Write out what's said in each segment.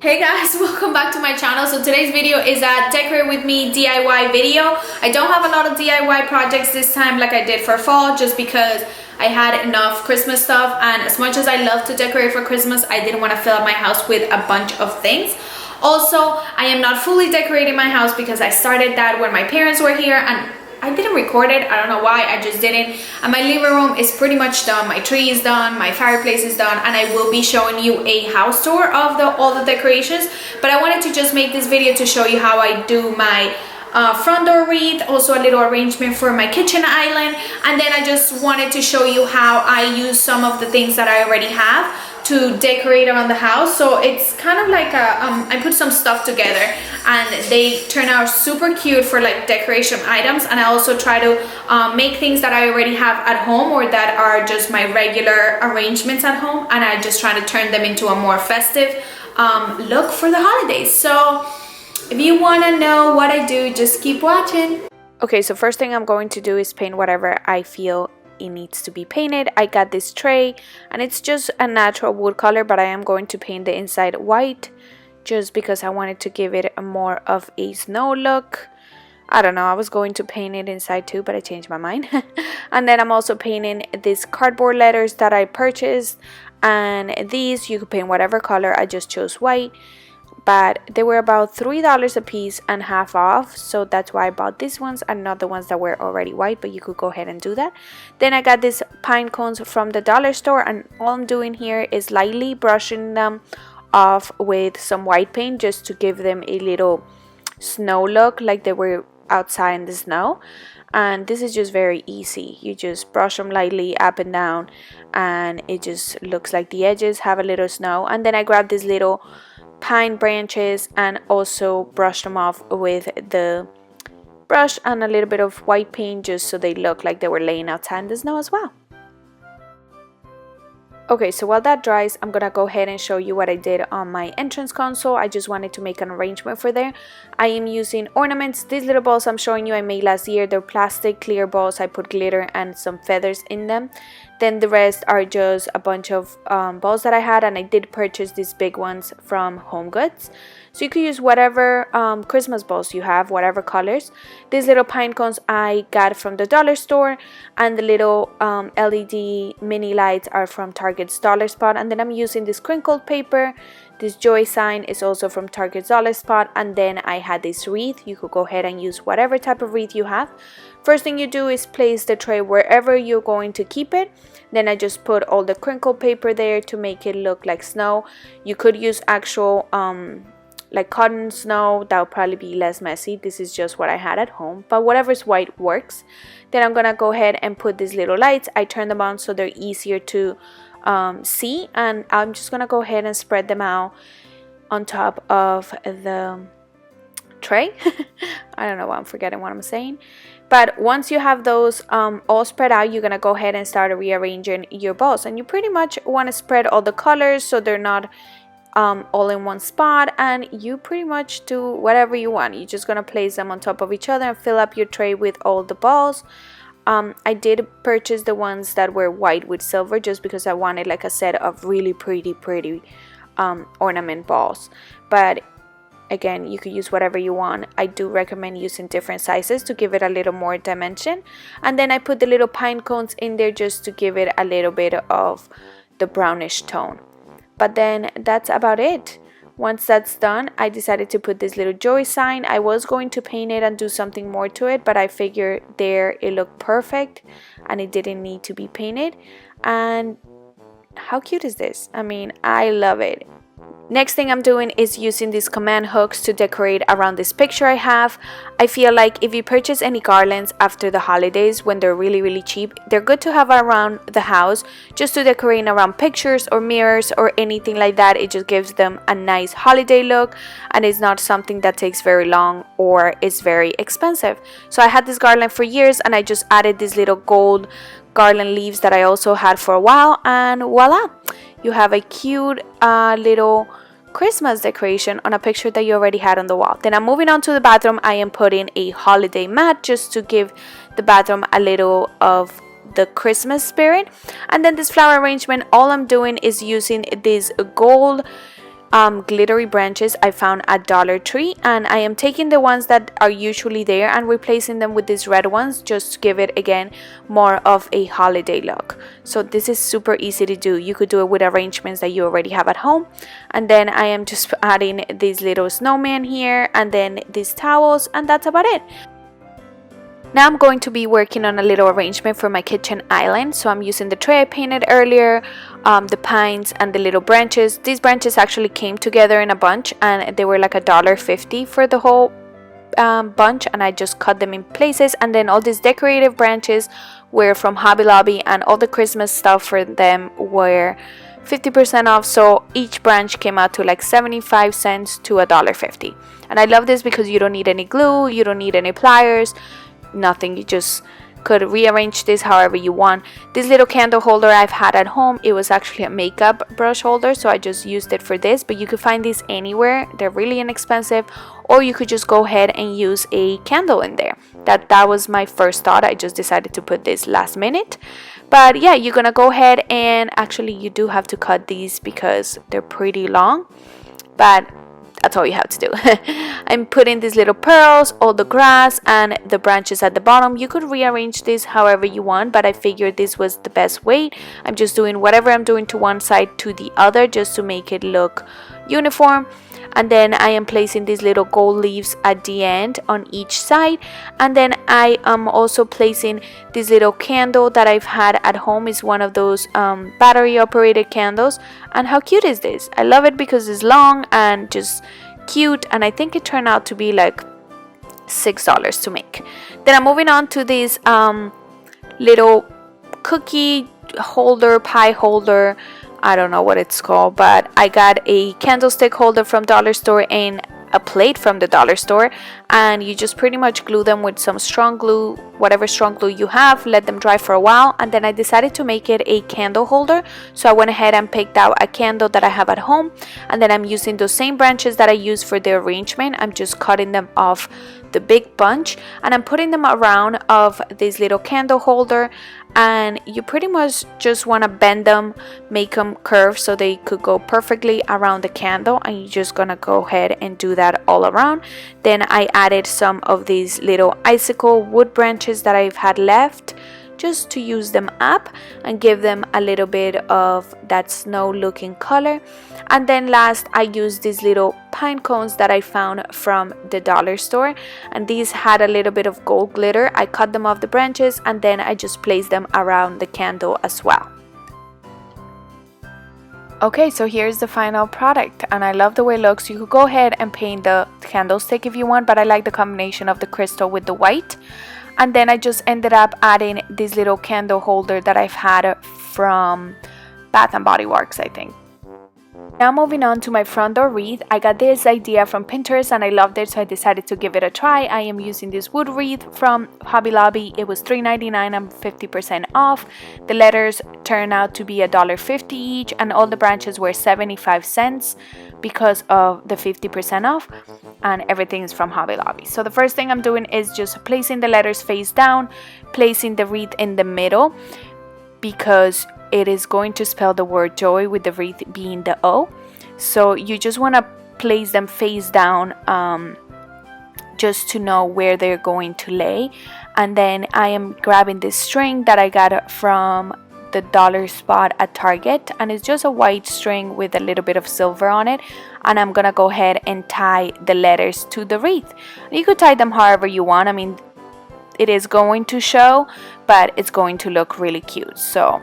Hey guys, welcome back to my channel. So today's video is a decorate with me DIY video. I don't have a lot of DIY projects this time like I did for fall, just because I had enough Christmas stuff, and as much as I love to decorate for Christmas, I didn't want to fill up my house with a bunch of things. Also, I am not fully decorating my house because I started that when my parents were here and I didn't record it. I don't know why, I just didn't. And my living room is pretty much done. My tree is done, my fireplace is done, and I will be showing you a house tour of all the decorations. But I wanted to just make this video to show you how I do my front door wreath, also a little arrangement for my kitchen island, and then I just wanted to show you how I use some of the things that I already have to decorate around the house. So it's kind of like I put some stuff together and they turn out super cute for like decoration items, and I also try to make things that I already have at home or that are just my regular arrangements at home, and I just try to turn them into a more festive look for the holidays. So if you want to know what I do, just keep watching. Okay, so first thing I'm going to do is paint whatever I feel it needs to be painted. I got this tray and it's just a natural wood color, but I am going to paint the inside white just because I wanted to give it a more of a snow look. I don't know, I was going to paint it inside too, but I changed my mind. And then I'm also painting these cardboard letters that I purchased, and these you could paint whatever color. I just chose white, but they were about $3 a piece and half off, so that's why I bought these ones and not the ones that were already white, but you could go ahead and do that. Then I got these pine cones from the dollar store, and all I'm doing here is lightly brushing them off with some white paint just to give them a little snow look, like they were outside in the snow. And this is just very easy. You just brush them lightly up and down and it just looks like the edges have a little snow. And then I grabbed these little pine branches and also brushed them off with the brush and a little bit of white paint just so they look like they were laying outside in the snow as well. Okay, so while that dries, I'm gonna go ahead and show you what I did on my entrance console. I just wanted to make an arrangement for there. I am using ornaments. These little balls I'm showing you I made last year. They're plastic clear balls. I put glitter and some feathers in them. Then the rest are just a bunch of balls that I had, and I did purchase these big ones from Home Goods. So you could use whatever Christmas balls you have, whatever colors. These little pine cones I got from the dollar store, and the little LED mini lights are from Target's Dollar Spot. And then I'm using this crinkled paper. This joy sign is also from Target's Dollar Spot. And then I had this wreath. You could go ahead and use whatever type of wreath you have. First thing you do is place the tray wherever you're going to keep it. Then I just put all the crinkled paper there to make it look like snow. You could use actual like cotton snow. That would probably be less messy. This is just what I had at home, but whatever's white works. Then I'm gonna go ahead and put these little lights. I turn them on so they're easier to see, and I'm just gonna go ahead and spread them out on top of the tray. I don't know why I'm forgetting what I'm saying. But once you have those all spread out, you're gonna go ahead and start rearranging your balls, and you pretty much want to spread all the colors so they're not all in one spot, and you pretty much do whatever you want. You're just gonna place them on top of each other and fill up your tray with all the balls. I did purchase the ones that were white with silver just because I wanted like a set of really pretty ornament balls, but again, you could use whatever you want. I do recommend using different sizes to give it a little more dimension. And then I put the little pine cones in there just to give it a little bit of the brownish tone. But then that's about it. Once that's done, I decided to put this little joy sign. I was going to paint it and do something more to it, but I figured there it looked perfect and it didn't need to be painted. And how cute is this? I mean, I love it. Next thing I'm doing is using these command hooks to decorate around this picture I have. I feel like if you purchase any garlands after the holidays when they're really cheap, they're good to have around the house just to decorate around pictures or mirrors or anything like that. It just gives them a nice holiday look, and it's not something that takes very long or is very expensive. So I had this garland for years, and I just added these little gold garland leaves that I also had for a while, and voila, you have a cute little Christmas decoration on a picture that you already had on the wall. Then I'm moving on to the bathroom. I am putting a holiday mat just to give the bathroom a little of the Christmas spirit. And then this flower arrangement, all I'm doing is using this gold glittery branches I found at Dollar Tree, and I am taking the ones that are usually there and replacing them with these red ones just to give it again more of a holiday look. So this is super easy to do. You could do it with arrangements that you already have at home. And then I am just adding these little snowman here and then these towels, and that's about it. Now I'm going to be working on a little arrangement for my kitchen island. So I'm using the tray I painted earlier, the pines and the little branches. These branches actually came together in a bunch and they were like $1.50 for the whole bunch, and I just cut them in places. And then all these decorative branches were from Hobby Lobby, and all the Christmas stuff for them were 50% off, so each branch came out to like 75 cents to $1.50. And I love this because you don't need any glue, you don't need any pliers, nothing. You just could rearrange this however you want. This little candle holder I've had at home, it was actually a makeup brush holder, so I just used it for this, but you could find these anywhere. They're really inexpensive, or you could just go ahead and use a candle in there. That was my first thought. I just decided to put this last minute. But yeah, you're gonna go ahead and actually you do have to cut these because they're pretty long, but that's all you have to do. I'm putting these little pearls, all the grass and the branches at the bottom. You could rearrange this however you want, but I figured this was the best way. I'm just doing whatever I'm doing to one side to the other just to make it look uniform. And then I am placing these little gold leaves at the end on each side. And then I am also placing this little candle that I've had at home. Is one of those battery operated candles. And how cute is this? I love it because it's long and just cute, and I think it turned out to be like $6 to make. Then I'm moving on to this little cookie holder, pie holder, I don't know what it's called, but I got a candlestick holder from Dollar Store and a plate from the dollar store, and you just pretty much glue them with some strong glue, whatever strong glue you have, let them dry for a while. And then I decided to make it a candle holder, so I went ahead and picked out a candle that I have at home, and then I'm using those same branches that I used for the arrangement. I'm just cutting them off the big bunch and I'm putting them around of this little candle holder, and you pretty much just want to bend them, make them curve so they could go perfectly around the candle, and you're just gonna go ahead and do that all around. Then I added some of these little icicle wood branches that I've had left just to use them up and give them a little bit of that snow looking color. And then last, I used these little pine cones that I found from the dollar store, and these had a little bit of gold glitter. I cut them off the branches and then I just placed them around the candle as well. Okay, so here's the final product, and I love the way it looks. You could go ahead and paint the candlestick if you want, but I like the combination of the crystal with the white. And then I just ended up adding this little candle holder that I've had from Bath & Body Works, I think. Now moving on to my front door wreath. I got this idea from Pinterest and I loved it, so I decided to give it a try. I am using this wood wreath from Hobby Lobby. It was $3.99 and 50% off. The letters turned out to be $1.50 each, and all the branches were 75 cents because of the 50% off, and everything is from Hobby Lobby. So the first thing I'm doing is just placing the letters face down, placing the wreath in the middle because it is going to spell the word joy with the wreath being the O. So you just want to place them face down just to know where they're going to lay. And then I am grabbing this string that I got from the dollar spot at Target, and it's just a white string with a little bit of silver on it, and I'm gonna go ahead and tie the letters to the wreath. You could tie them however you want. I mean, it is going to show, but it's going to look really cute. So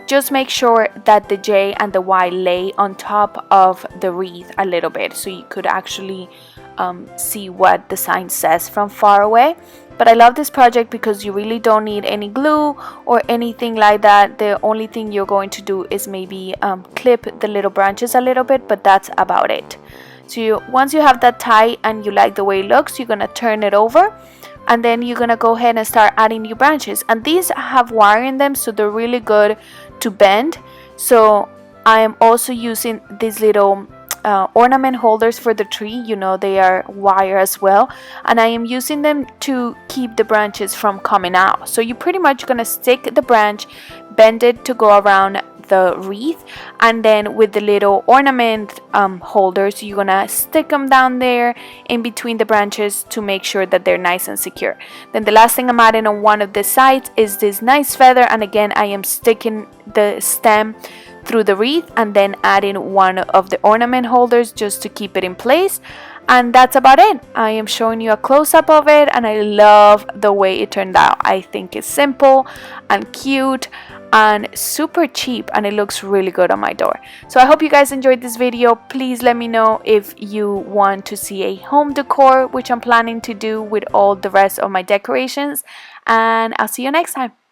just make sure that the J and the Y lay on top of the wreath a little bit, so you could actually see what the sign says from far away. But I love this project because you really don't need any glue or anything like that. The only thing you're going to do is maybe clip the little branches a little bit, but that's about it. So once you have that tied and you like the way it looks, you're gonna turn it over, and then you're gonna go ahead and start adding new branches. And these have wire in them, so they're really good to bend. So I am also using these little ornament holders for the tree. You know, they are wire as well, and I am using them to keep the branches from coming out. So you're pretty much gonna stick the branch, bend it to go around the wreath, and then with the little ornament holders, you're gonna stick them down there in between the branches to make sure that they're nice and secure. Then the last thing I'm adding on one of the sides is this nice feather, and again I am sticking the stem through the wreath and then adding one of the ornament holders just to keep it in place. And that's about it. I am showing you a close-up of it, and I love the way it turned out. I think it's simple and cute and super cheap, and it looks really good on my door. So I hope you guys enjoyed this video. Please let me know if you want to see a home decor, which I'm planning to do with all the rest of my decorations, and I'll see you next time.